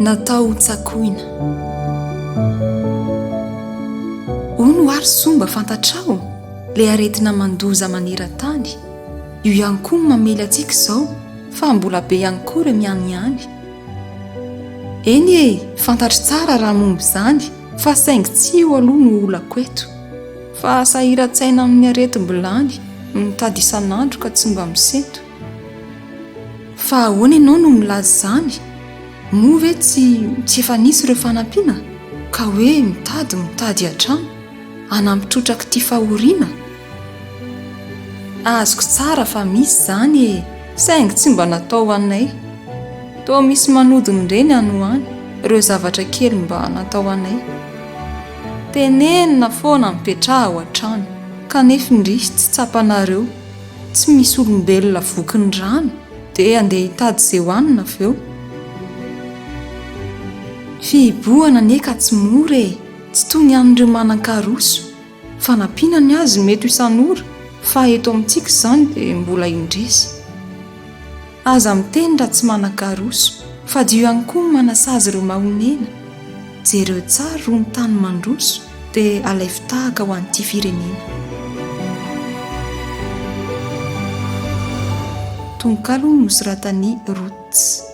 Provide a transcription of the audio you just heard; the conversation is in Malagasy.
Natao Tsakoina. Ono ary somba fantatrao le aretina mandoza maneran-tany. Io ihany koa mamely antsika izao fa mbola be ihany koa ireo mianiany. Eny e, fantatry tsara raha momba izany fa saingy tsy io aloha no olako eto. Fa sahiran-tsaina amin'ny aretim-bilany mitady isan'andro ka tsy mba misento. Fa ahoana ianao no milaza izany? Moa ve tsy efa nisy ireo fanampiana ka hoe mitady hatrany hanampitrotraka ity fahoriana? Azoko tsara fa misy izany e, saingy tsy mba natao anay. Toa misy manodina ireny ano any ireo zavatra kely mba natao anay. Tenenina foana mipetraha ao an-trano kanefa indrisy tsy tsapanareo. Tsy misy olombelona vokin'ny rano dia andeha hitady izay hohanina aveo. Fihibohana neka tsy mora e, tsy toy ny an'ireo manan-karoso. Fanampiana ny azy mety ho isan'ora fa eto amintsika izany dia mbola indrisy. Aza miteny raha tsy manan-karoso fa dio ihany koa manasazy ireo mahonena. Jereo tsara roa ny tany mandroso dia alefy tahaka ho an'ity firenena. Tononkalo nosoratan'ny ROTSS.